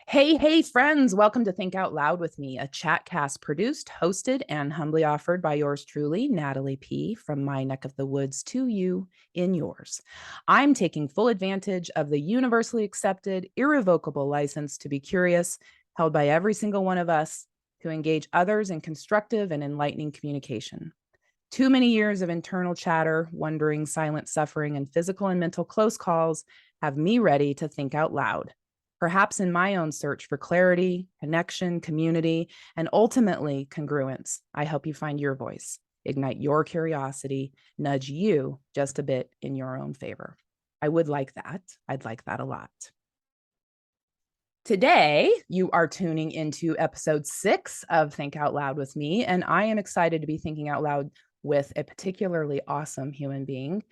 Hey, friends. Welcome to Think Out Loud with me, a chat cast produced, hosted, and humbly offered by yours truly, Natalie P., from my neck of the woods to you in yours. I'm taking full advantage of the universally accepted, irrevocable license to be curious, held by every single one of us, to engage others in constructive and enlightening communication. Too many years of internal chatter, wondering, silent suffering, and physical and mental close calls have me ready to think out loud. Perhaps in my own search for clarity, connection, community, and ultimately congruence, I help you find your voice, ignite your curiosity, nudge you just a bit in your own favor. I would like that. I'd like that a lot. Today, you are tuning into episode 6 of Think Out Loud with me, and I am excited to be thinking out loud with a particularly awesome human being,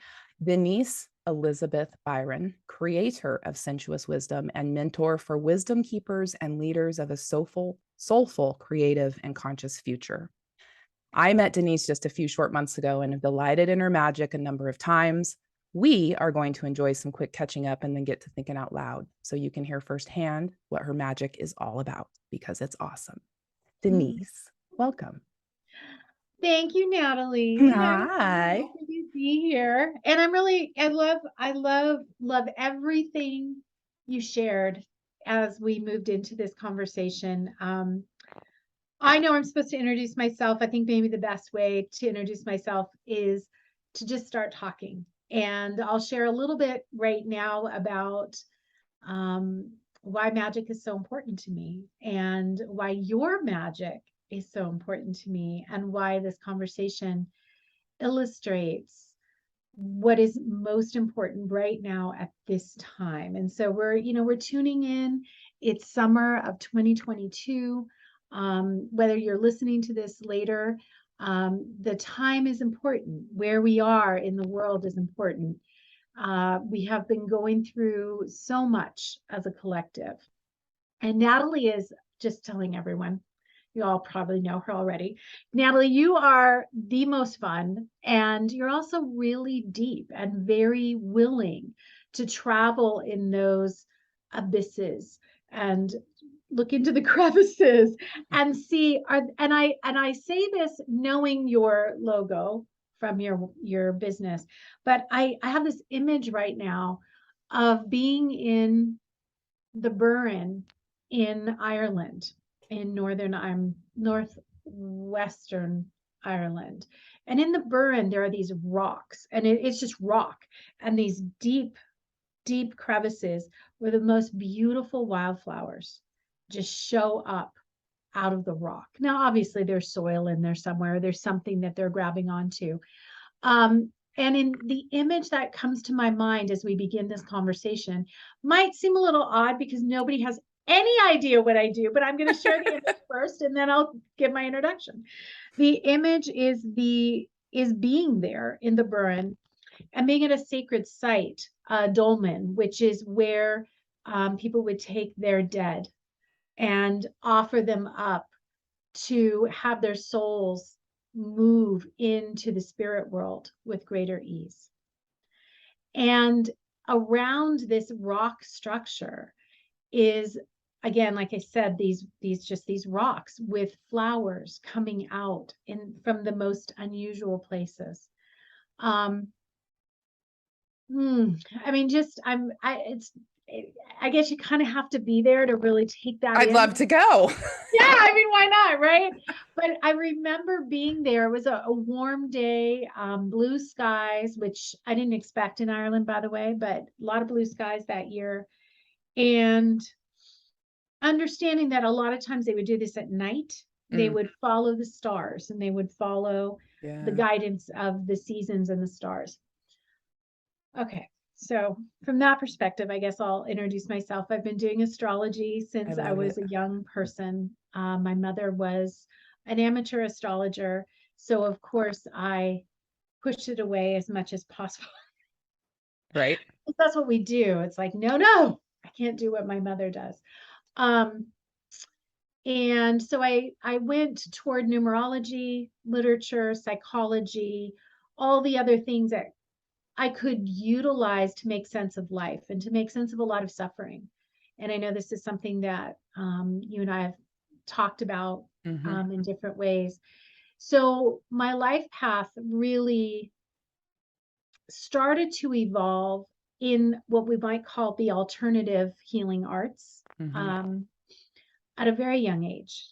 Denise Elizabeth Byron, creator of Sensuous Wisdom and mentor for wisdom keepers and leaders of a soulful, creative, and conscious future. I met Denise just a few short months ago and have delighted in her magic a number of times. We are going to enjoy some quick catching up and then get to thinking out loud so you can hear firsthand what her magic is all about, because it's awesome. Denise, welcome. Thank you, Natalie. Hi. I'm happy to be here. And I love everything you shared as we moved into this conversation. I know I'm supposed to introduce myself. I think maybe the best way to introduce myself is to just start talking. And I'll share a little bit right now about why magic is so important to me and why your magic is so important to me and why this conversation illustrates what is most important right now at this time. And so we're tuning in. It's summer of 2022. Whether you're listening to this later, the time is important. Where we are in the world is important. We have been going through so much as a collective. And Natalie is just telling everyone, you all probably know her already. Natalie, you are the most fun, and you're also really deep and very willing to travel in those abysses and look into the crevices and see. And I say this knowing your logo from your business, but I have this image right now of being in the Burren in Ireland, in northwestern Ireland. And in the Burren, there are these rocks, and it's just rock, and these deep, deep crevices where the most beautiful wildflowers just show up out of the rock. Now, obviously, there's soil in there somewhere. There's something that they're grabbing onto. And in the image that comes to my mind as we begin this conversation might seem a little odd because nobody has any idea what I do, but I'm going to share the image first and then I'll give my introduction. The image is being there in the Burren and being at a sacred site, dolmen, which is where people would take their dead and offer them up to have their souls move into the spirit world with greater ease. And around this rock structure is, again, like I said, these rocks with flowers coming out from the most unusual places. I mean, I guess you kind of have to be there to really take that I'd in. love to go. Yeah, I mean, why not, right? But I remember being there. It was a warm day, blue skies, which I didn't expect in Ireland, by the way, but a lot of blue skies that year. And understanding that a lot of times they would do this at night. They would follow the stars and they would follow the guidance of the seasons and the stars. Okay. So from that perspective, I guess I'll introduce myself. I've been doing astrology since I was a young person. My mother was an amateur astrologer. So of course I pushed it away as much as possible. Right. That's what we do. It's like, no, I can't do what my mother does. And so I went toward numerology, literature, psychology, all the other things that I could utilize to make sense of life and to make sense of a lot of suffering. And I know this is something that you and I have talked about in different ways. So my life path really started to evolve in what we might call the alternative healing arts at a very young age.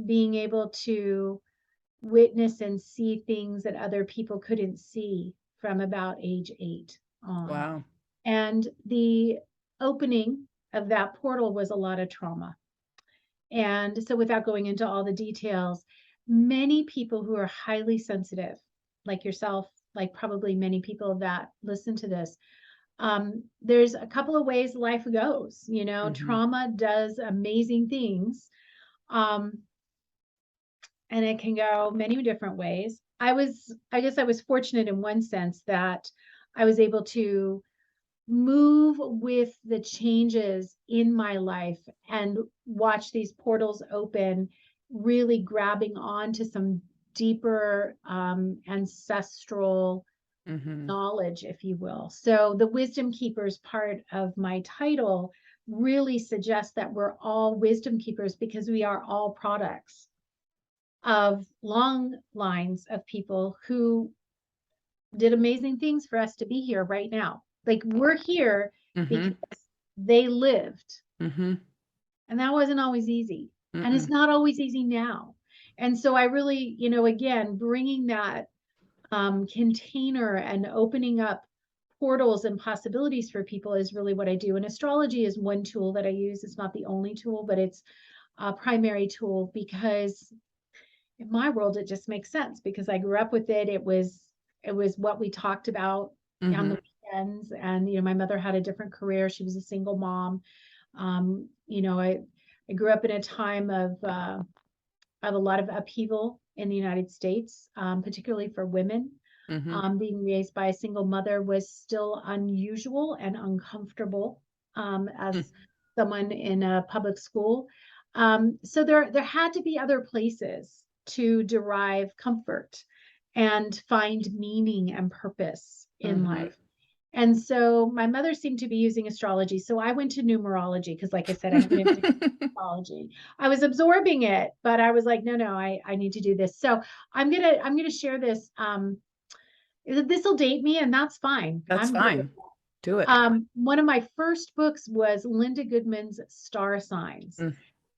Being able to witness and see things that other people couldn't see from about age 8 on. Wow. And the opening of that portal was a lot of trauma. And so, without going into all the details, many people who are highly sensitive, like yourself, like probably many people that listen to this, there's a couple of ways life goes. You know, trauma does amazing things. And it can go many different ways. I guess I was fortunate in one sense that I was able to move with the changes in my life and watch these portals open, really grabbing on to some deeper ancestral knowledge, if you will. So the wisdom keepers part of my title really suggests that we're all wisdom keepers because we are all products of long lines of people who did amazing things for us to be here right now. Like we're here because they lived. And that wasn't always easy. And it's not always easy now. And so I really, you know, again, bringing that container and opening up portals and possibilities for people is really what I do. And astrology is one tool that I use. It's not the only tool, but it's a primary tool because in my world, it just makes sense because I grew up with it. It was what we talked about on the weekends. And, you know, my mother had a different career. She was a single mom. You know, I grew up in a time of a lot of upheaval in the United States, particularly for women. Being raised by a single mother was still unusual and uncomfortable as someone in a public school. So there had to be other places to derive comfort and find meaning and purpose in life. And so my mother seemed to be using astrology. So I went to numerology because, like I said, I went into astrology. I was absorbing it, but I was like, no, I need to do this. So I'm gonna share this. This will date me, and that's fine. That's fine. Do it. One of my first books was Linda Goodman's Star Signs.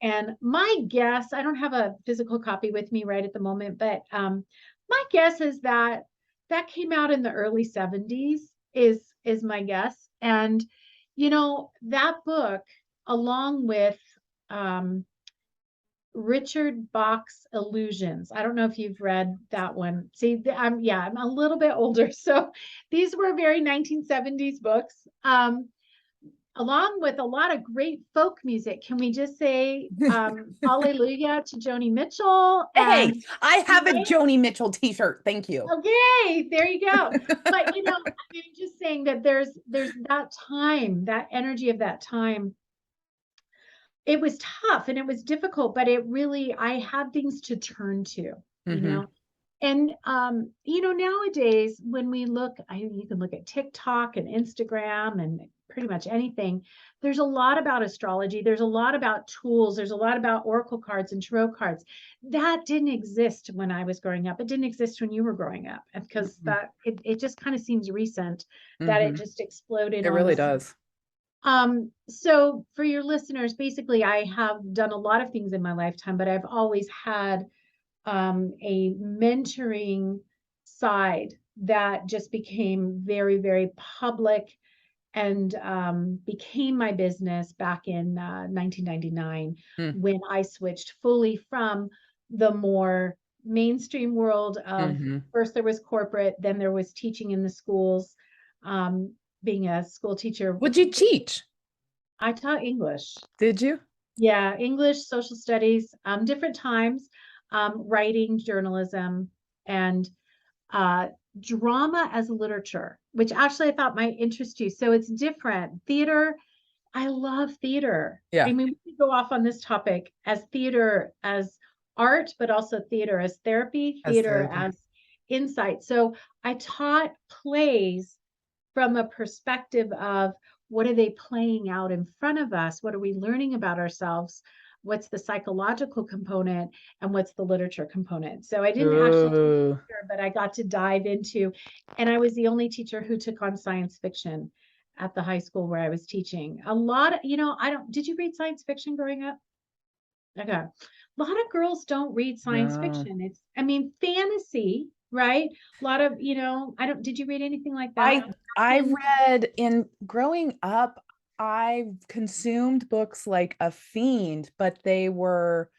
And my guess, I don't have a physical copy with me right at the moment, but my guess is that that came out in the early 70s is my guess. And, you know, that book, along with Richard Bach's Illusions. I don't know if you've read that one. See, I'm a little bit older. So these were very 1970s books. Along with a lot of great folk music. Can we just say hallelujah to Joni Mitchell? Hey, I have a Joni Mitchell t-shirt. Thank you. Okay, there you go. But, you know, I'm just saying that there's that time, that energy of that time. It was tough and it was difficult, but it really, I had things to turn to, you know. And, you know, nowadays when we look, you can look at TikTok and Instagram and pretty much anything. There's a lot about astrology. There's a lot about tools. There's a lot about oracle cards and tarot cards. That didn't exist when I was growing up. It didn't exist when you were growing up because it just kind of seems recent that it just exploded. It really does. So for your listeners, basically, I have done a lot of things in my lifetime, but I've always had a mentoring side that just became very, very public and became my business back in 1999 when I switched fully from the more mainstream world of first there was corporate, then there was teaching in the schools, being a school teacher. What'd you teach? I taught English. Did you? Yeah, English, social studies, different times, writing, journalism, and drama as literature, which actually I thought might interest you. So it's different. Theater, I love theater. Yeah. I mean, we could go off on this topic as theater as art, but also theater as therapy, theater as insight. So I taught plays from a perspective of What are they playing out in front of us? What are we learning about ourselves? What's the psychological component and what's the literature component? So I didn't actually do Ooh, literature, but I got to dive into, and I was the only teacher who took on science fiction at the high school where I was teaching. A lot of, did you read science fiction growing up? Okay. A lot of girls don't read science no. fiction. Fantasy, right? A lot of, did you read anything like that? I read in growing up, I consumed books like a fiend, but they were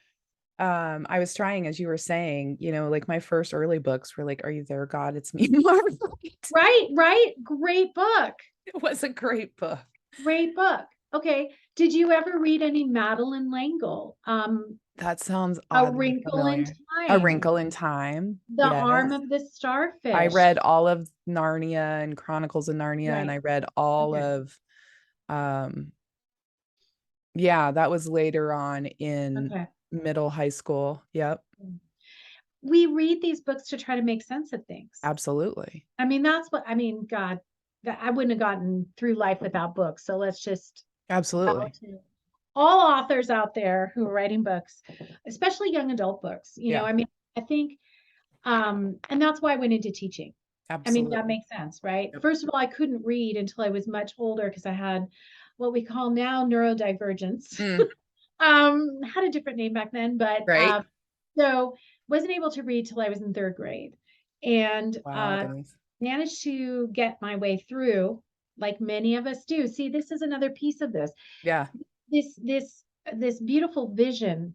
I was trying, as you were saying, like my first early books were like, Are You There, God? It's Me, Margaret. Right, right. Great book. It was a great book. Great book. Okay. Did you ever read any Madeline L'Engle? That sounds A oddly Wrinkle in familiar. A Time, Wrinkle in Time. The Arm Yes. of the I Starfish. read all of Narnia and Chronicles of Narnia, and Right. I read all Okay. of yeah, that was later on in Okay. middle high school. Yep, We read these books to try to make sense of things. absolutely. God, that I wouldn't have gotten through life without books. So let's just bow Absolutely. to all authors out there who are writing books, especially young adult books. Yeah, I think, and that's why I went into teaching. That absolutely. makes sense, right? Yep. First of all, I couldn't read until I was much older because I had what we call now neurodivergence. Mm, Had a different name back then, but right? so wasn't able to read till I was in third grade, and Wow, Denise. managed to get my way through, like many of us do. See, this is another piece of this. Yeah. This this this beautiful vision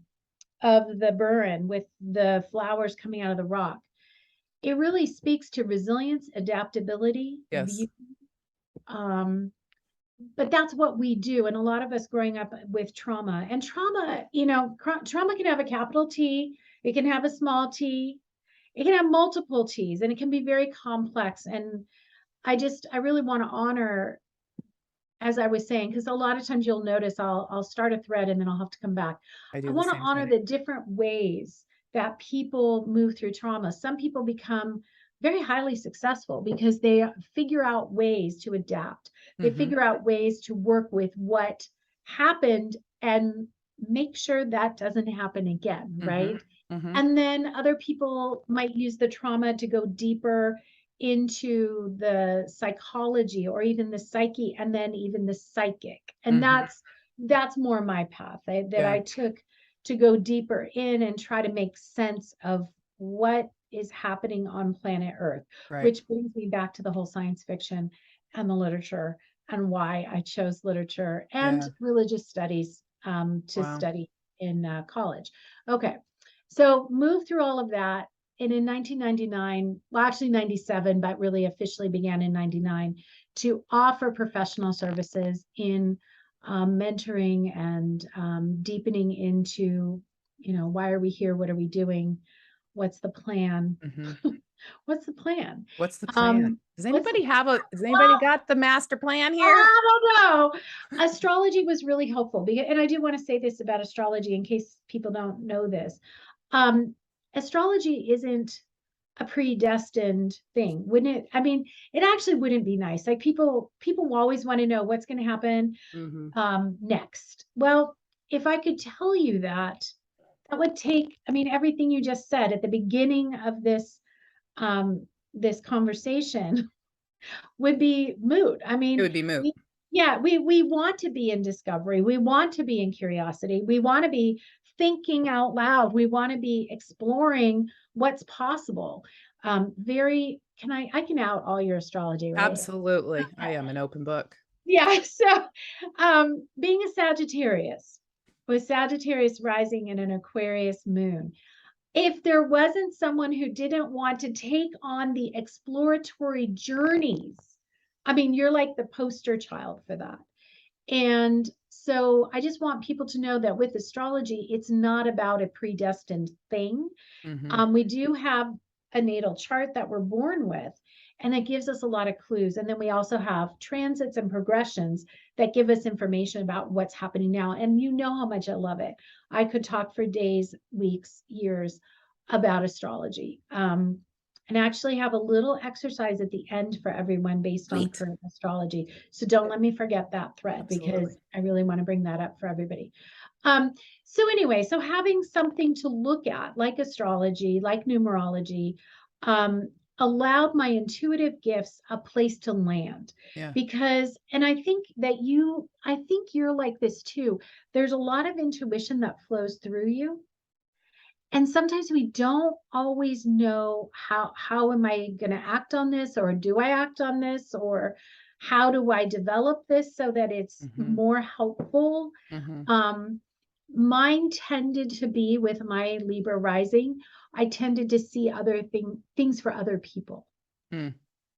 of the Burren with the flowers coming out of the rock. It really speaks to resilience, adaptability, Yes. um, but that's what we do. And a lot of us growing up with trauma, and trauma, trauma can have a capital T, it can have a small t, it can have multiple T's, and it can be very complex. And I really want to honor, as I was saying, because a lot of times you'll notice I'll start a thread and then I'll have to come back. I I do the want to same honor thing. the different ways that people move through trauma. Some people become very highly successful because they figure out ways to adapt. They Hmm. figure out ways to work with what happened and make sure that doesn't happen again, Hmm. right? Hmm. And then other people might use the trauma to go deeper into the psychology or even the psyche and then even the psychic. And Hmm. that's more my path that Yeah. I took to go deeper in and try to make sense of what is happening on planet Earth, Right. which brings me back to the whole science fiction and the literature and why I chose literature and Yeah. religious studies to Wow. study in college. Okay, so move through all of that. And in 1999, well, actually 97, but really officially began in 99 to offer professional services in mentoring and deepening into, why are we here? What are we doing? What's the plan? Hmm. What's the plan? What's the plan? Um, what's the Has anybody got the master plan here? I don't know. Astrology was really helpful because, and I do want to say this about astrology in case people don't know this. Um, Astrology isn't a predestined thing, wouldn't it? It actually wouldn't be nice. Like people always want to know what's going to happen Hmm. next. Well, if I could tell you that, that would take, everything you just said at the beginning of this conversation would be moot. It would be moot. We want to be in discovery. We want to be in curiosity. We want to be thinking out loud. We want to be exploring what's possible. I can out all your astrology, right? Absolutely. I Okay. am an open book. Yeah. So, being a Sagittarius with Sagittarius rising in an Aquarius moon, if there wasn't someone who didn't want to take on the exploratory journeys, you're like the poster child for that. And so I just want people to know that with astrology, it's not about a predestined thing. Hmm. We do have a natal chart that we're born with, and it gives us a lot of clues. And then we also have transits and progressions that give us information about what's happening now. And you know how much I love it. I could talk for days, weeks, years about astrology. and actually have a little exercise at the end for everyone based on Sweet. current astrology. So don't let me forget that thread, Absolutely. because I really want to bring that up for everybody. So anyway, so having something to look at, like astrology, like numerology, allowed my intuitive gifts a place to land. Yeah. Because, and I think you're like this too. There's a lot of intuition that flows through you. And sometimes we don't always know how am I going to act on this, or do I act on this, or how do I develop this so that it's more helpful? Um, Mine tended to be, with my Libra rising, I tended to see other things for other people. Mm.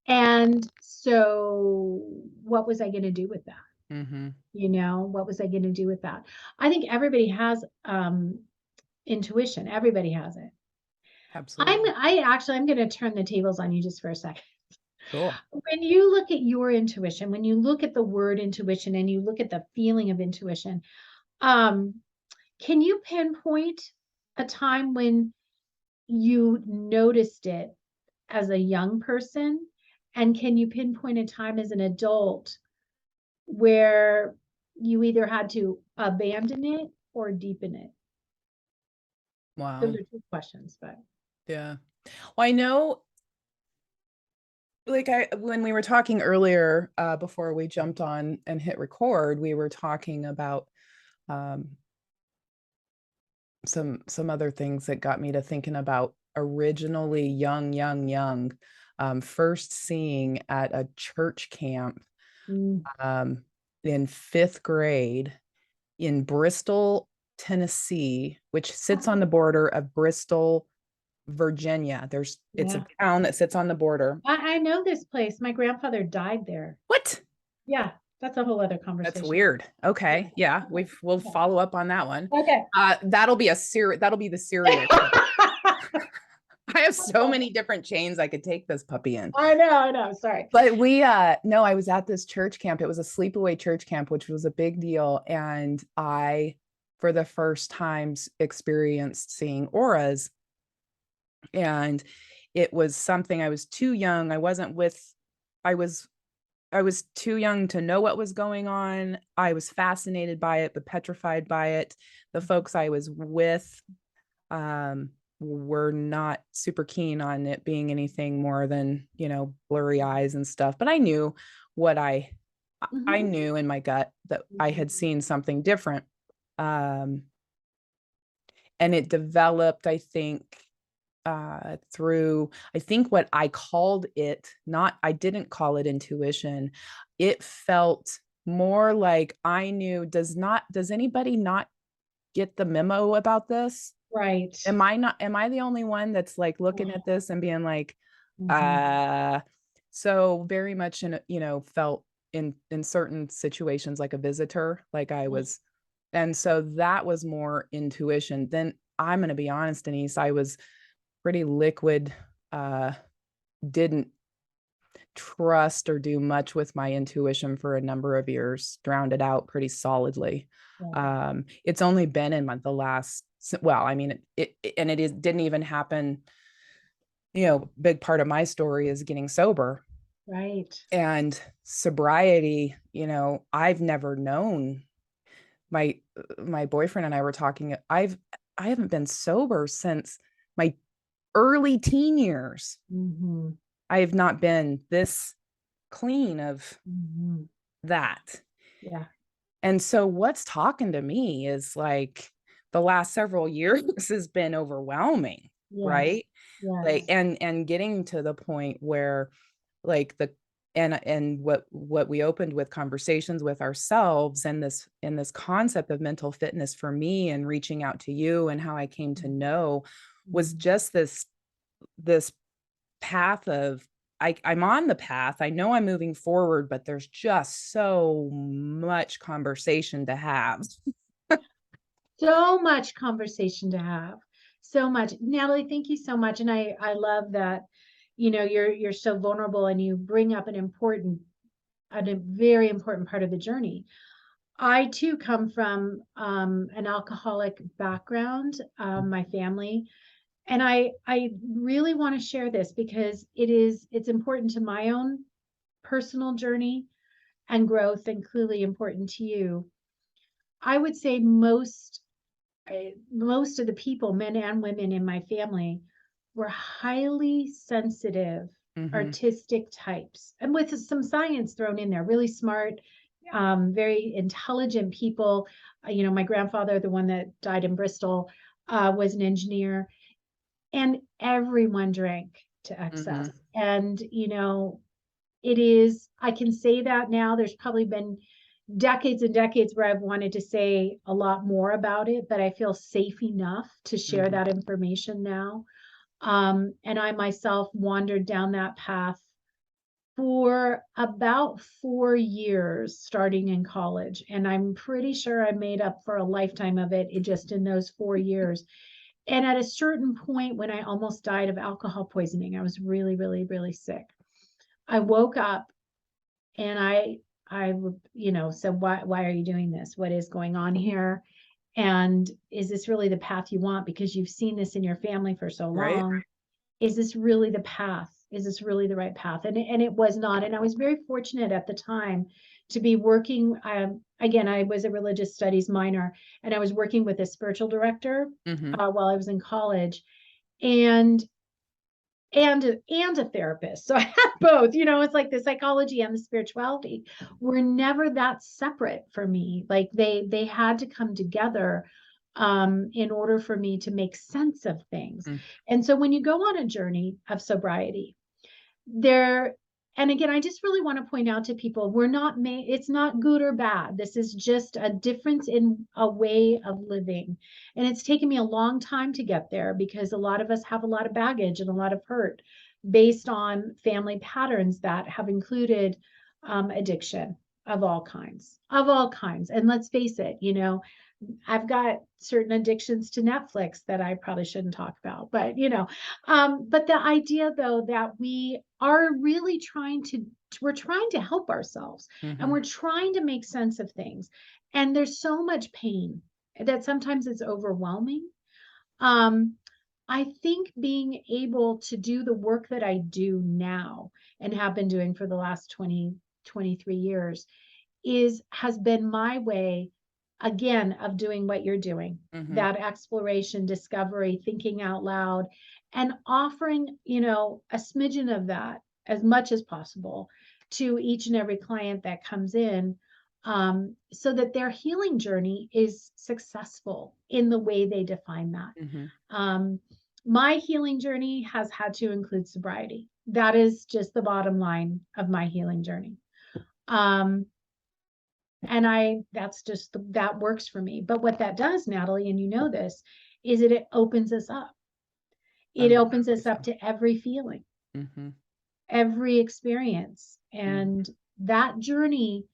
And so what was I going to do with that? Mm-hmm. What was I going to do with that? I think everybody has intuition. Everybody has it. Absolutely. I'm going to turn the tables on you just for a second. Cool. When you look at your intuition, when you look at the word intuition and you look at the feeling of intuition, can you pinpoint a time when you noticed it as a young person? And can you pinpoint a time as an adult where you either had to abandon it or deepen it? Wow. Those are two questions, but Yeah. Well, I know, like, when we were talking earlier, before we jumped on and hit record, we were talking about some other things that got me to thinking about originally young, first seeing at a church camp in 5th grade in Bristol, Tennessee, which sits on the border of Bristol, Virginia. It's a town that sits on the border. I know this place. My grandfather died there. What? Yeah, that's a whole other That's conversation. weird. Okay. Yeah, we'll follow up on that one. Okay. That'll be the serial. I have so many different chains I could take this puppy in. I know. Sorry. But I was at this church camp. It was a sleepaway church camp, which was a big deal. And I, for the first times, experienced seeing auras. And it was something, I was too young. I was too young to know what was going on. I was fascinated by it, but petrified by it. The folks I was with were not super keen on it being anything more than, blurry eyes and stuff. But I knew what I knew in my gut that I had seen something different. And it developed, I think, through, I think what I called it, I didn't call it intuition. It felt more like I knew, does anybody not get the memo about this? Right. Am I the only one that's like looking at this and being like, so very much felt in certain situations like a visitor, like I was. And so that was more intuition. Then I'm going to be honest, Denise, I was pretty liquid, didn't trust or do much with my intuition for a number of years, drowned it out pretty solidly. It's only been in the last, well, I mean, didn't even happen. Big part of my story is getting sober. Right. And sobriety, I've never known. My boyfriend and I were talking, I haven't been sober since my early teen years. I have not been this clean of that. Yeah. And so what's talking to me is like the last several years has been overwhelming, right? Yes. Like, and getting to the point where like and what we opened with, conversations with ourselves, and this concept of mental fitness for me, and reaching out to you, and how I came to know, was just this path of, I'm on the path. I know I'm moving forward, but there's just so much conversation to have. So much conversation to have. So much. Natalie, thank you so much. And I love that, you're so vulnerable, and you bring up a very important part of the journey. I too come from an alcoholic background. My family, And I really want to share this because it's important to my own personal journey and growth, and clearly important to you. I would say most of the people, men and women in my family, were highly sensitive, artistic types, and with some science thrown in there, really smart, very intelligent people. My grandfather, the one that died in Bristol, was an engineer, and everyone drank to excess. And, I can say that now. There's probably been decades and decades where I've wanted to say a lot more about it, but I feel safe enough to share that information now. And I myself wandered down that path for about 4 years, starting in college. And I'm pretty sure I made up for a lifetime of it just in those 4 years. And at a certain point, when I almost died of alcohol poisoning, I was really, really, really sick. I woke up and I said, why are you doing this? What is going on here? And is this really the path you want? Because you've seen this in your family for so Right. long. Is this really the path? Is this really the right path? And it was not. And I was very fortunate at the time to be working. Again, I was a religious studies minor, and I was working with a spiritual director while I was in college, and a therapist. So I had both. It's like the psychology and the spirituality were never that separate for me. Like they had to come together in order for me to make sense of things. And so when you go on a journey of sobriety, and again, I just really want to point out to people, we're not made, it's not good or bad. This is just a difference in a way of living. And it's taken me a long time to get there because a lot of us have a lot of baggage and a lot of hurt based on family patterns that have included addiction of all kinds, And let's face it, I've got certain addictions to Netflix that I probably shouldn't talk about, but but the idea though that we are really we're trying to help ourselves, and we're trying to make sense of things. And there's so much pain that sometimes it's overwhelming. I think being able to do the work that I do now and have been doing for the last 23 years has been my way, again, of doing what you're doing, that exploration, discovery, thinking out loud, and offering, a smidgen of that as much as possible to each and every client that comes in, so that their healing journey is successful in the way they define that. My healing journey has had to include sobriety. That is just the bottom line of my healing journey. And that works for me. But what that does, Natalie, and you know this, is that it opens us up. It opens us up to every feeling, every experience. And that journey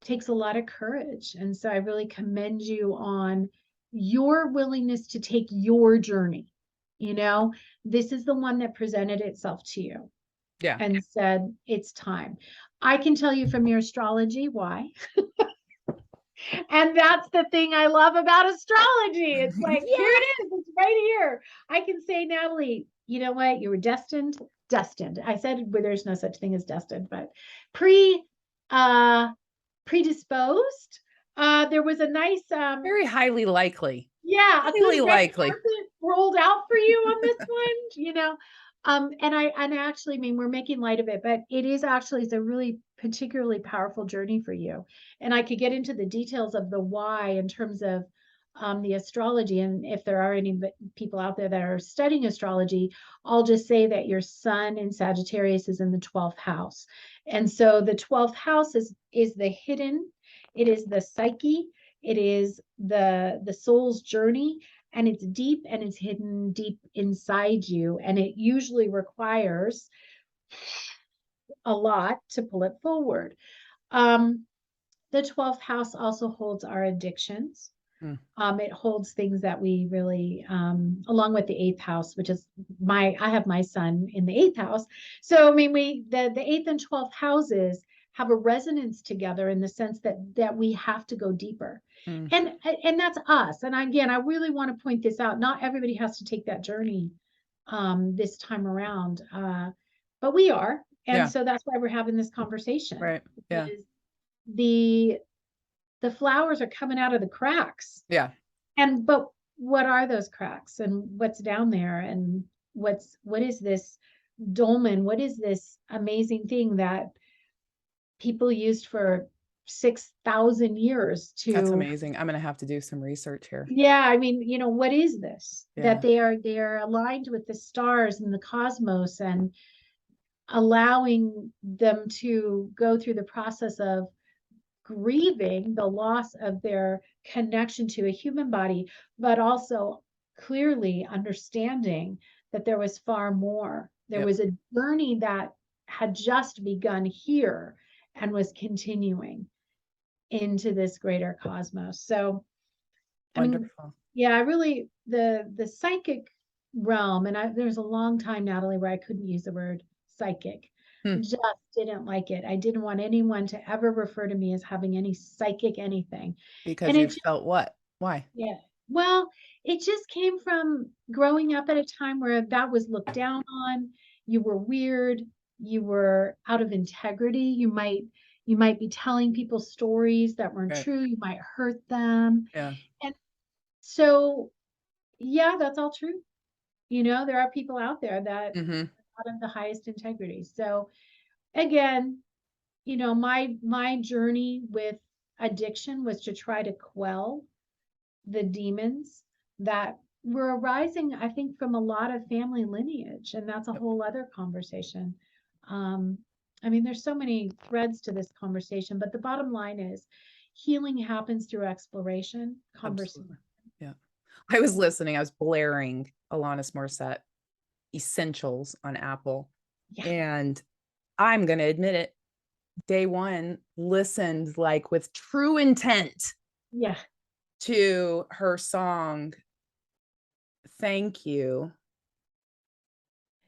takes a lot of courage. And so I really commend you on your willingness to take your journey. This is the one that presented itself to you. Yeah. And said, it's time. I can tell you from your astrology why. And that's the thing I love about astrology. It's like, here it is. It's right here. I can say, Natalie, you know what? You were destined. I said, well, there's no such thing as destined, but predisposed. There was a nice, very highly likely. Yeah, highly likely rolled out for you on this one, and I actually mean, we're making light of it, but it's a really particularly powerful journey for you. And I could get into the details of the why in terms of the astrology. And if there are any people out there that are studying astrology, I'll just say that your sun in Sagittarius is in the 12th house. And so the 12th house is the hidden, it is the psyche, it is the soul's journey, and it's deep and it's hidden deep inside you. And it usually requires a lot to pull it forward. The 12th house also holds our addictions. It holds things that we really, along with the 8th house, which is I have my son in the 8th house. So, I mean, the 8th and 12th houses have a resonance together in the sense that we have to go deeper. And that's us. And again, I really want to point this out. Not everybody has to take that journey this time around. But we are. And Yeah. so that's why we're having this conversation, Right. Yeah. because the flowers are coming out of the cracks. Yeah. But what are those cracks, and what's down there, and what is this dolmen? What is this amazing thing that people used for 6,000 years That's to, amazing. I'm going to have to do some research here. yeah, I mean, what is this? Yeah. That they are aligned with the stars and the cosmos, and allowing them to go through the process of grieving the loss of their connection to a human body, but also clearly understanding that there was far more. There Yep. was a journey that had just begun here and was continuing into this greater cosmos. So, I mean, Wonderful. yeah, I really, the psychic realm, and there's a long time, Natalie, where I couldn't use the word psychic. Hmm. Just didn't like it. I didn't want anyone to ever refer to me as having any psychic anything. Because And you it just, felt what? Why? yeah, well, it just came from growing up at a time where that was looked down on. You were weird. You were out of integrity. You might be telling people stories that weren't Right. true. You might hurt them. Yeah. And so, yeah, that's all true. There are people out there that Mm-hmm. out of the highest integrity. So again, my journey with addiction was to try to quell the demons that were arising, I think, from a lot of family lineage, and that's a Yep. whole other conversation. Um, I mean, there's so many threads to this conversation, but the bottom line is healing happens through exploration, conversation. Absolutely. Yeah. I was listening. I was blaring Alanis Morissette Essentials on Apple. Yeah, And I'm going to admit it, day one, listened like with true intent yeah. to her song, Thank You.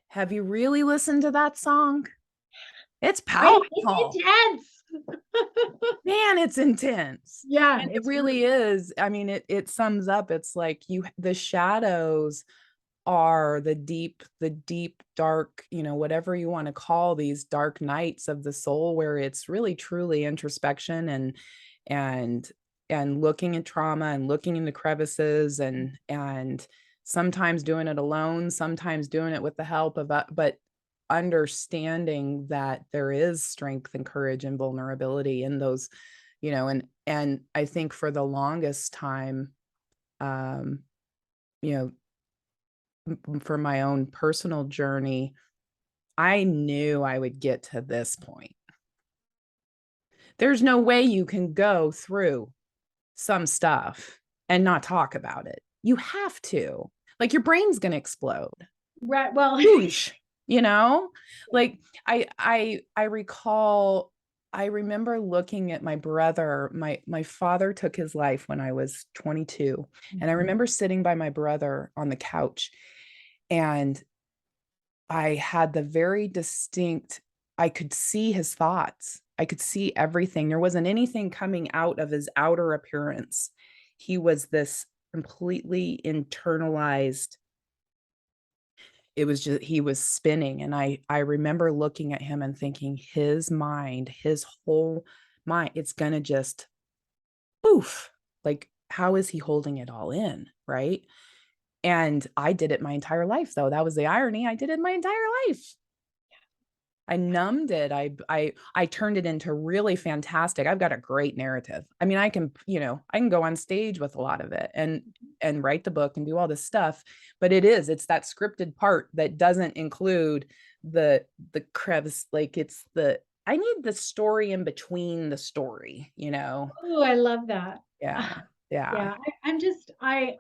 Have you really listened to that song? It's It's powerful. intense. Man, it's intense. Yeah, And it it's really really, is. I mean, it sums up. It's like the shadows are the deep, dark, whatever you want to call these dark nights of the soul, where it's really truly introspection and and looking at trauma and looking into crevices and sometimes doing it alone, sometimes doing it with the help of but understanding that there is strength and courage and vulnerability in those, and I think for the longest time, um you know for my own personal journey, I knew I would get to this point. There's no way you can go through some stuff and not talk about it. You have to. Like your brain's going to explode. right. Well, Whoosh, you know? Like I remember looking at my brother. My father took his life when I was 22, and I remember sitting by my brother on the couch, and I had the very distinct, I could see his thoughts. I could see everything. There wasn't anything coming out of his outer appearance. He was this completely internalized, it was just, he was spinning. And I remember looking at him and thinking, his mind, his whole mind, it's gonna just poof. Like, how is he holding it all in? Right. And I did it my entire life, though. That was the irony. I did it my entire life. I numbed it. I turned it into really fantastic. I've got a great narrative. I mean, I can go on stage with a lot of it and write the book and do all this stuff, but it's that scripted part that doesn't include the crevice. Like I need the story in between the story, oh, I love that. Yeah. Yeah. Yeah,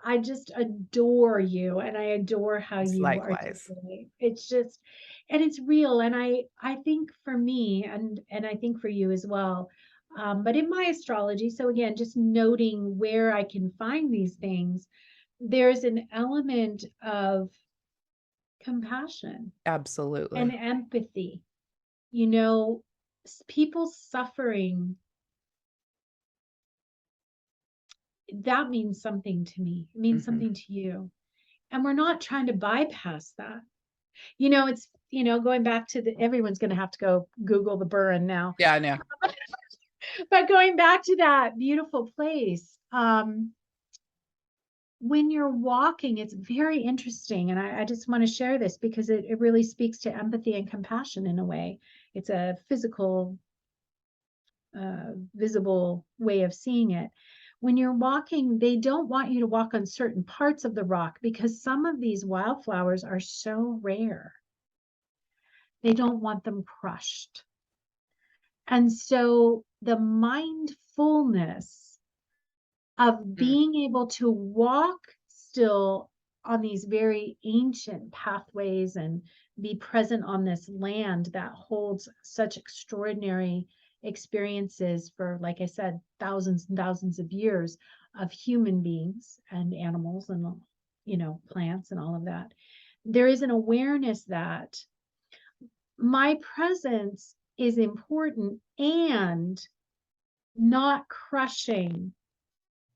I just adore you, and I adore how It's you likewise. articulate. It's just, and it's real. And I think for me, and I think for you as well. But in my astrology, so again, just noting where I can find these things, there's an element of compassion and Absolutely. empathy. You know, people suffering, that means something to me. It means Mhm. something to you. And we're not trying to bypass that. You know, it's, you know, going back to everyone's going to have to go Google the burn now. Yeah, I know. But going back to that beautiful place, when you're walking, it's very interesting. And I just want to share this because it really speaks to empathy and compassion in a way. It's a physical, visible way of seeing it. When you're walking, they don't want you to walk on certain parts of the rock because some of these wildflowers are so rare. They don't want them crushed. And so the mindfulness of being able to walk still on these very ancient pathways and be present on this land that holds such extraordinary experiences for, like I said, thousands and thousands of years of human beings and animals and, you know, plants and all of that. There is an awareness that my presence is important, and not crushing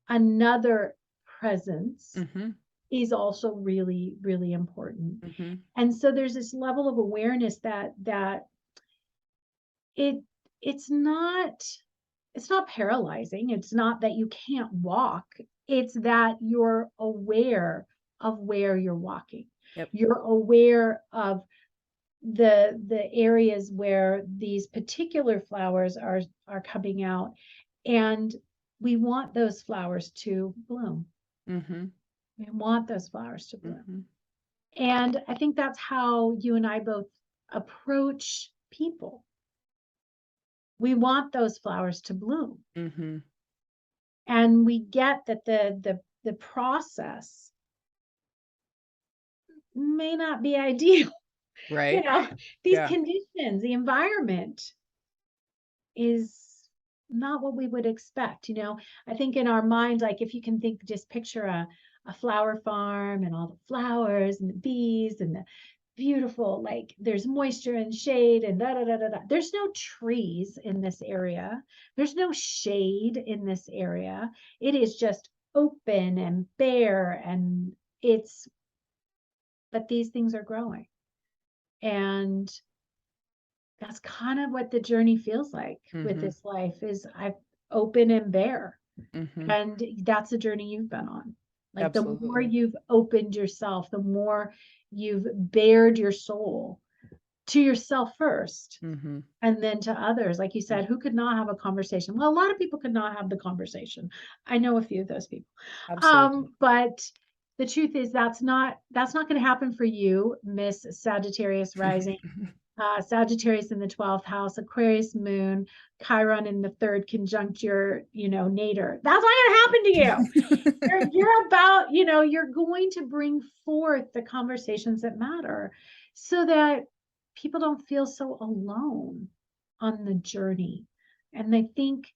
another presence is also really, really important. And so there's this level of awareness that it's not paralyzing. It's not that you can't walk. It's that you're aware of where you're walking. Yep. You're aware of the areas where these particular flowers are coming out, and we want those flowers to bloom. We want those flowers to bloom. And I think that's how you and I both approach people. We want those flowers to bloom. And we get that the process may not be ideal. Right. You know, these conditions, the environment is not what we would expect. You know, I think in our minds, like if you can think, just picture a flower farm and all the flowers and the bees and the beautiful, like there's moisture and shade and da da da da da. There's no trees in this area. There's no shade in this area. It is just open and bare, and but these things are growing. And that's kind of what the journey feels like with this life, is I've open and bare. And that's the journey you've been on. Like Absolutely. The more you've opened yourself, the more you've bared your soul to yourself first, and then to others. Like you said, who could not have a conversation? Well, a lot of people could not have the conversation. I know a few of those people. Absolutely. But the truth is that's not going to happen for you, Miss Sagittarius rising. Sagittarius in the 12th house, Aquarius moon, Chiron in the 3rd conjunct your, you know, nadir. That's not going to happen to you. You're about, you know, you're going to bring forth the conversations that matter so that people don't feel so alone on the journey. And I think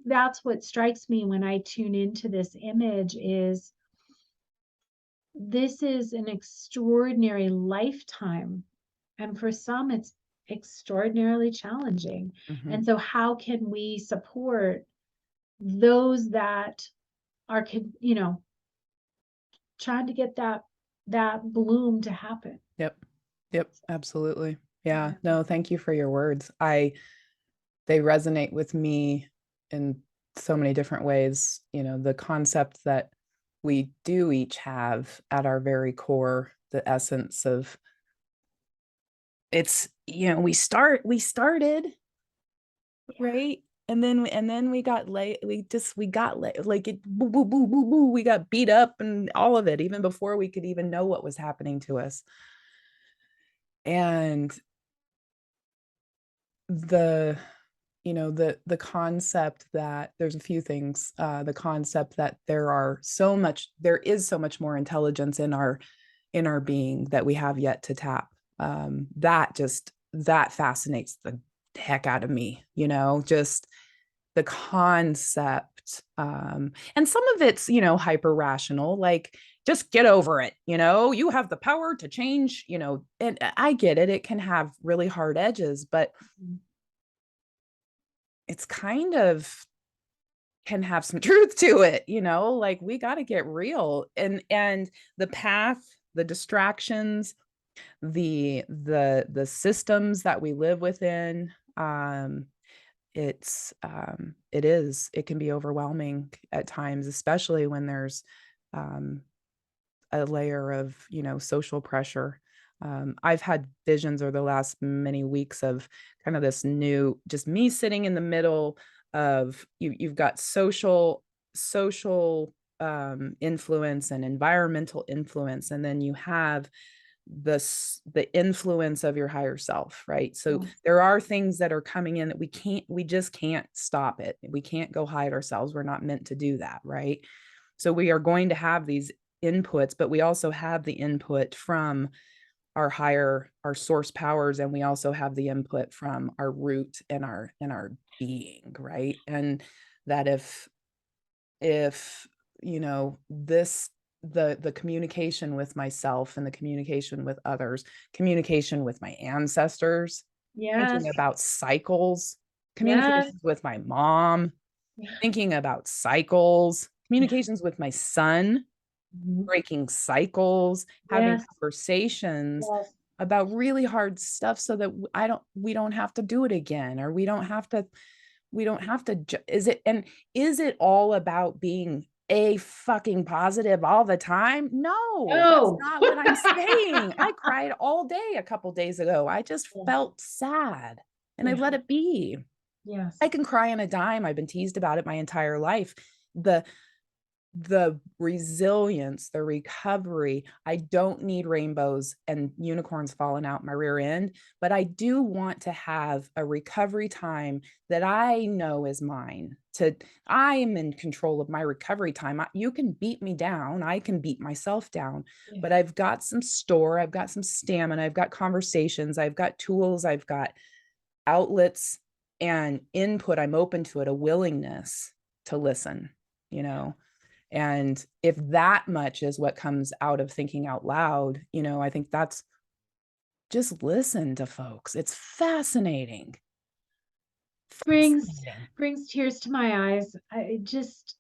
that's what strikes me when I tune into this image is this is an extraordinary lifetime. And for some, it's extraordinarily challenging. And so how can we support those that are, you know, trying to get that bloom to happen? Yep. Absolutely. Yeah. No, thank you for your words. They resonate with me in so many different ways. You know, the concept that we do each have at our very core, the essence of it's, you know, we started right. And then we got late. We got late, like it, boo, boo, boo, boo, boo. We got beat up and all of it, even before we could even know what was happening to us. And the concept that there's a few things, the concept that there is so much more intelligence in our being that we have yet to tap. That fascinates the heck out of me, you know, just the concept. And some of it's, you know, hyper rational, like just get over it, you know, you have the power to change, you know, and I get it. It can have really hard edges, but it's kind of can have some truth to it, you know, like we got to get real. And the path, the distractions, the systems that we live within, it can be overwhelming at times, especially when there's um a layer of, you know, social pressure. I've had visions over the last many weeks of kind of this new, just me sitting in the middle of you've got social influence and environmental influence, and then you have the influence of your higher self, right? So Yes. there are things that are coming in that we just can't stop it. We can't go hide ourselves. We're not meant to do that, right? So we are going to have these inputs, but we also have the input from our source powers, and we also have the input from our root and our being, right? And that if you know this, the communication with myself and the communication with others, communication with my ancestors, Yes. thinking about cycles, Yes. communications with my mom, Yeah. thinking about cycles, Yeah. communications with my son, Mhm. breaking cycles, having Yes. conversations Yes. about really hard stuff so that we don't have to do it again, or we don't have to is it all about being a fucking positive all the time? No, that's Oh. not what I'm saying. I cried all day a couple days ago. I just Yeah. felt sad and I Yeah. let it be. I Yes. can cry on a dime. I've been teased about it my entire life. The the resilience, the recovery. I don't need rainbows and unicorns falling out my rear end, but I do want to have a recovery time that I know is mine. I am in control of my recovery time. You can beat me down, I can beat myself down, Yeah. but I've got some store, I've got some stamina, I've got conversations, I've got tools, I've got outlets and input. I'm open to it, a willingness to listen, you know. And if that much is what comes out of thinking out loud, you know, I think that's just listen to folks. It's fascinating. Brings Fascinating. brings tears to my eyes. I just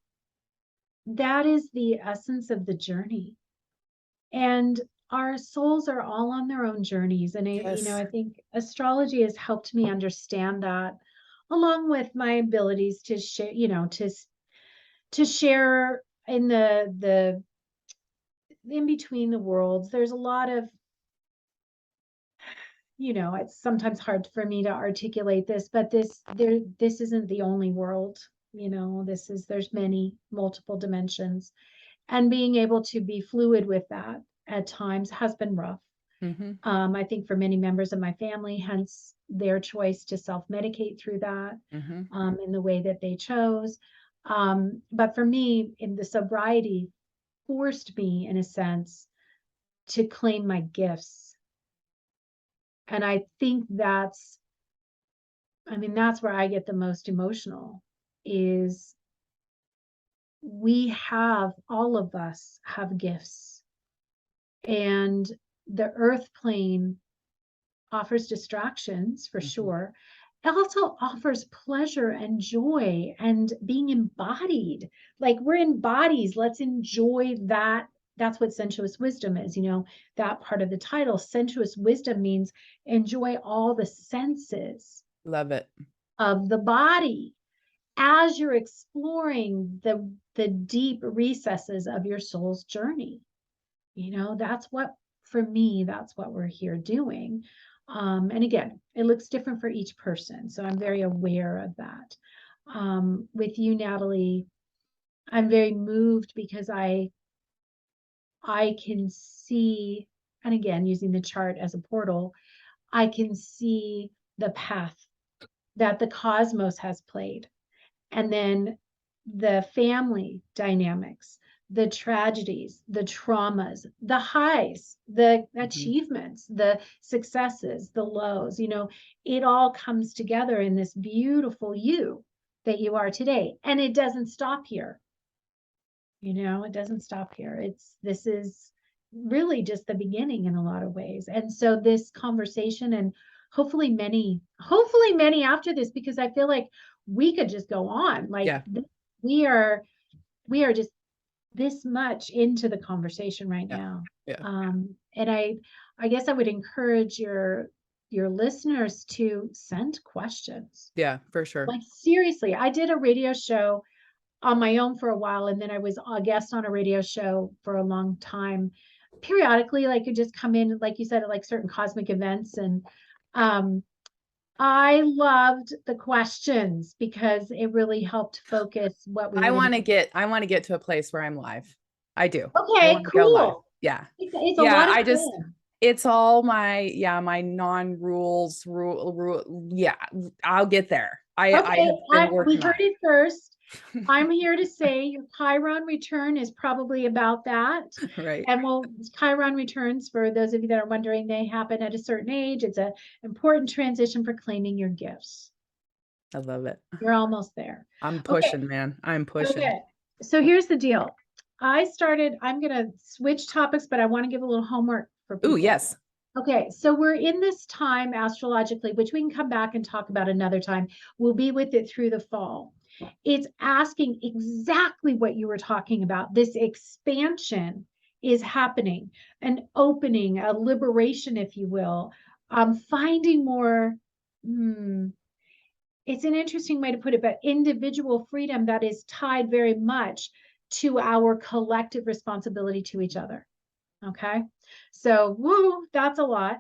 that is the essence of the journey. And our souls are all on their own journeys. And Yes. I think astrology has helped me understand that, along with my abilities to share, to share in the in between the worlds. There's a lot of, it's sometimes hard for me to articulate this, but this isn't the only world. There's many multiple dimensions, and being able to be fluid with that at times has been rough. Mhm. I think for many members of my family, hence their choice to self-medicate through that, Mhm. in the way that they chose. But for me, in the sobriety, forced me, in a sense, to claim my gifts. And I think that's where I get the most emotional, is all of us have gifts. And the earth plane offers distractions for Mhm. sure. It also offers pleasure and joy and being embodied. Like, we're in bodies. Let's enjoy that. That's what sensuous wisdom is, that part of the title. Sensuous wisdom means enjoy all the senses Love it. of the body as you're exploring the deep recesses of your soul's journey. That's what, for me, that's what we're here doing. And again, it looks different for each person, so I'm very aware of that. With you, Natalie, I'm very moved because I can see, and again, using the chart as a portal, I can see the path that the cosmos has played, and then the family dynamics, the tragedies, the traumas, the highs, the Mhm. achievements, the successes, the lows. It all comes together in this beautiful you that you are today. And it doesn't stop here. It doesn't stop here. This is really just the beginning in a lot of ways. And so this conversation, and hopefully many after this, because I feel like we could just go on. Like, Yeah. we are just this much into the conversation right now. Yeah. And I guess I would encourage your listeners to send questions. Yeah, for sure. Like seriously, I did a radio show on my own for a while, and then I was a guest on a radio show for a long time. Periodically, like, could just come in, like you said, at like certain cosmic events. And I loved the questions because it really helped focus what we were I going want to to get to a place where I'm live. I do. I Okay, want to go live. cool. Yeah. It's a Yeah. lot of I just, fun. it's all my non-rules rule. Yeah. I'll get there. I have Okay, been we working on heard it first. I'm here to say your Chiron return is probably about that. it. Right. And Chiron returns, for those of you that are wondering, they happen at a certain age. It's an important transition for claiming your gifts. I love it. You're almost there. I'm Okay. pushing, man. I'm pushing. Okay. So here's the deal. I'm going to switch topics, but I want to give a little homework for people. Ooh, yes. Okay, so we're in this time astrologically, which we can come back and talk about another time. We'll be with it through the fall. It's asking exactly what you were talking about. This expansion is happening, an opening, a liberation, if you will, finding more. It's an interesting way to put it, but individual freedom that is tied very much to our collective responsibility to each other. Okay. So, woo, that's a lot.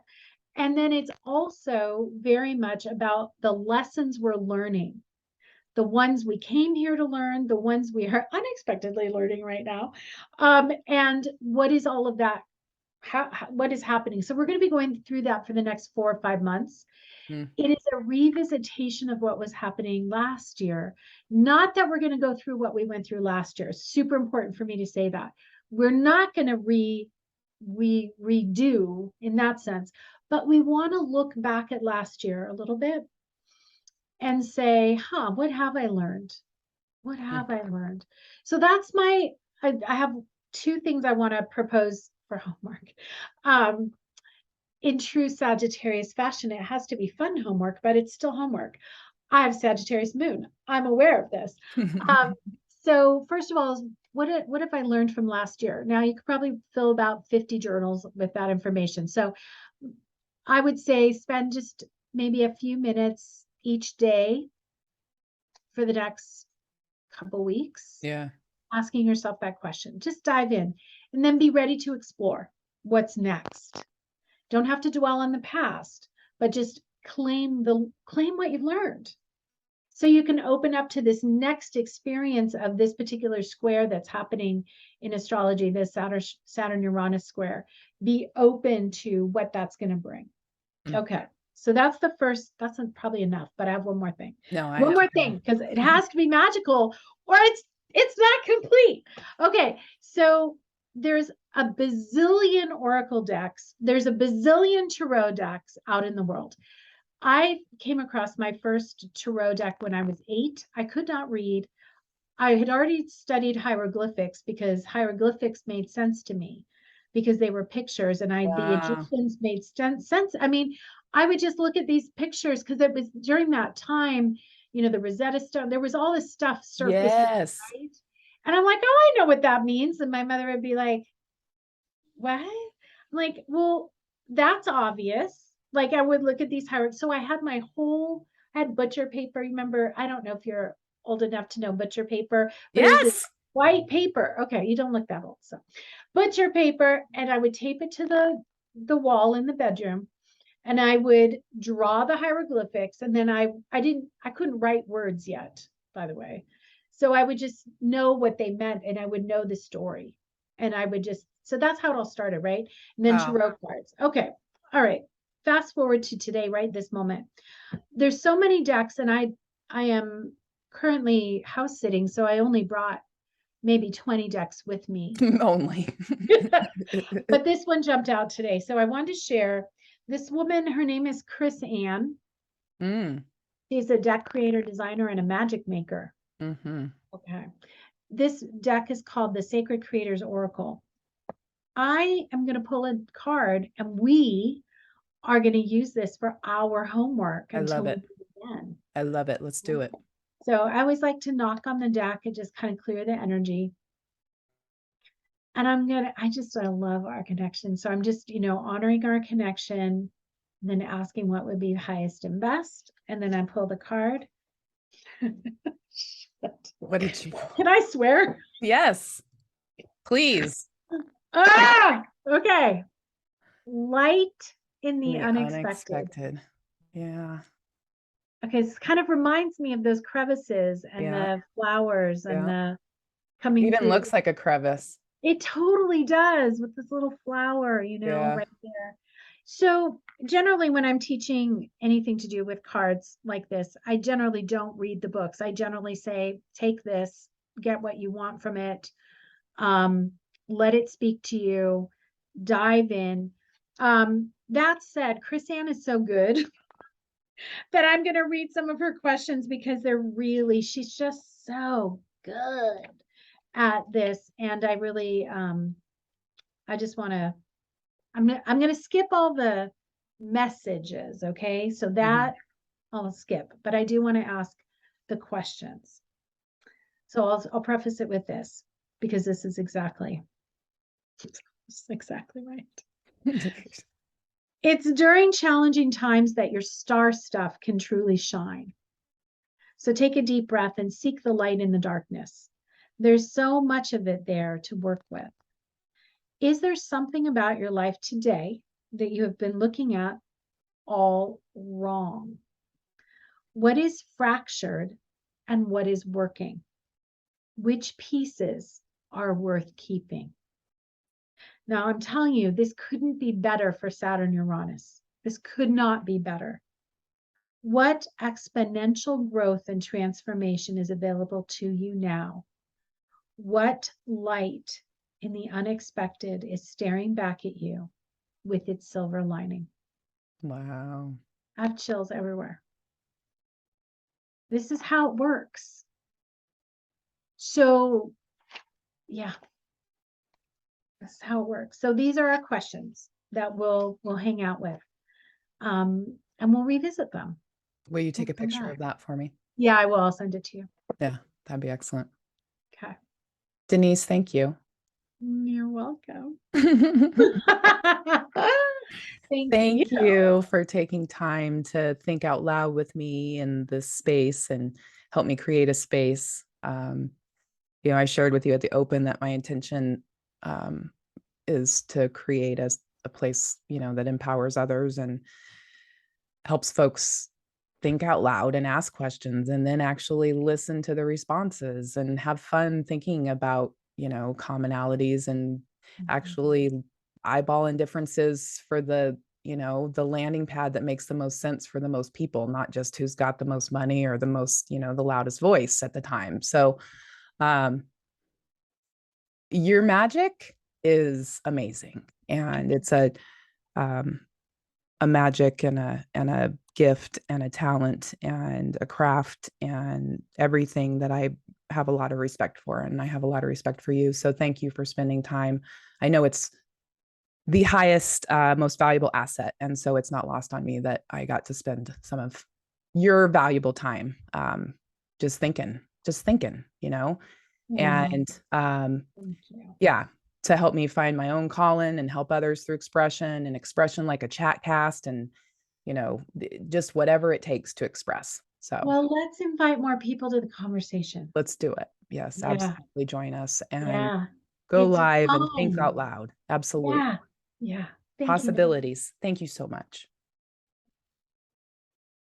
And then it's also very much about the lessons we're learning, the ones we came here to learn, the ones we are unexpectedly learning right now. And what is all of that? What is happening? So we're going to be going through that for the next 4 or 5 months. It is a revisitation of what was happening last year. Not that we're going to go through what we went through last year. It's super important for me to say that. We're not going to redo in that sense, but we want to look back at last year a little bit and say, what have I learned? What have I learned? So that's I have 2 things I want to propose for homework. In true Sagittarius fashion, it has to be fun homework, but it's still homework. I have Sagittarius moon. I'm aware of this. So first of all, what have I learned from last year? Now you could probably fill about 50 journals with that information. So I would say spend just maybe a few minutes each day for the next couple weeks. Yeah. Asking yourself that question. Just dive in and then be ready to explore what's next. Don't have to dwell on the past, but just claim what you've learned. So you can open up to this next experience of this particular square that's happening in astrology, this Saturn-Uranus square. Be open to what that's going to bring. Okay. So that's the first, that's probably enough, but I have one more thing. One more thing, because it has to be magical or it's not complete. Okay. So there's a bazillion oracle decks. There's a bazillion tarot decks out in the world. I came across my first tarot deck when I was 8. I could not read. I had already studied hieroglyphics because hieroglyphics made sense to me because they were pictures, and the Egyptians made sense. I mean, I would just look at these pictures because it was during that time, the Rosetta Stone, there was all this stuff surfacing. Yes. Right? And I'm like, oh, I know what that means. And my mother would be like, what? I'm like, well, that's obvious. Like I would look at these hieroglyphs. So I had I had butcher paper. Remember, I don't know if you're old enough to know butcher paper. But yes. It was this white paper. Okay, you don't look that old. So butcher paper, and I would tape it to the wall in the bedroom, and I would draw the hieroglyphics. And then I couldn't write words yet, by the way. So I would just know what they meant, and I would know the story. And I would so that's how it all started, right? And then tarot cards. Okay. All right. Fast forward to today, right? This moment. There's so many decks, and I am currently house sitting, so I only brought maybe 20 decks with me. Only. But this one jumped out today. So I wanted to share this woman. Her name is Chris Ann. She's a deck creator, designer, and a magic maker. Okay. This deck is called the Sacred Creators Oracle. I am going to pull a card, and we are going to use this for our homework. I love it. I love it. Let's do it. So I always like to knock on the deck and just kind of clear the energy. And I love our connection. So I'm just, honoring our connection, and then asking what would be highest and best. And then I pull the card. What did you? Can I swear? Yes, please. Okay. Light in the unexpected. Unexpected. Yeah. Okay, this kind of reminds me of those crevices and Yeah. the flowers and Yeah. the coming Even through. looks like a crevice. It totally does with this little flower, Yeah. right there. So generally when I'm teaching anything to do with cards like this, I generally don't read the books. I generally say, take this, get what you want from it. Let it speak to you, dive in. That said, Chris Ann is so good that I'm going to read some of her questions because she's just so good at this. And I really, I just want to, I'm going to skip all the messages. Okay. So that I'll skip, but I do want to ask the questions. So I'll preface it with this because this is exactly right. It's during challenging times that your star stuff can truly shine. So take a deep breath and seek the light in the darkness. There's so much of it there to work with. Is there something about your life today that you have been looking at all wrong? What is fractured and what is working? Which pieces are worth keeping? Now, I'm telling you, this couldn't be better for Saturn Uranus. This could not be better. What exponential growth and transformation is available to you now? What light in the unexpected is staring back at you with its silver lining? Wow. I have chills everywhere. This is how it works. So, yeah, that's how it works. So these are our questions that we'll hang out with, and we'll revisit them. Will you take a picture of that for me? Yeah, I will. I'll send it to you. Yeah, that'd be excellent. Okay. Denise, thank you. You're welcome. Thank you for taking time to think out loud with me in this space and help me create a space. I shared with you at the open that my intention is to create a place, that empowers others and helps folks think out loud and ask questions and then actually listen to the responses and have fun thinking about, commonalities and actually eyeballing differences for the landing pad that makes the most sense for the most people, not just who's got the most money or the most, the loudest voice at the time. So, your magic is amazing. And it's a magic and a gift and a talent and a craft and everything that I have a lot of respect for. And I have a lot of respect for you. So thank you for spending time. I know it's the highest, most valuable asset. And so it's not lost on me that I got to spend some of your valuable time just thinking, and yeah, to help me find my own calling and help others through expression like a chat cast and, just whatever it takes to express. So well, let's invite more people to the conversation. let's do it. Yes, absolutely. Join us and go It's live and think fun. out loud. Absolutely. Yeah. Possibilities. Thank you so much.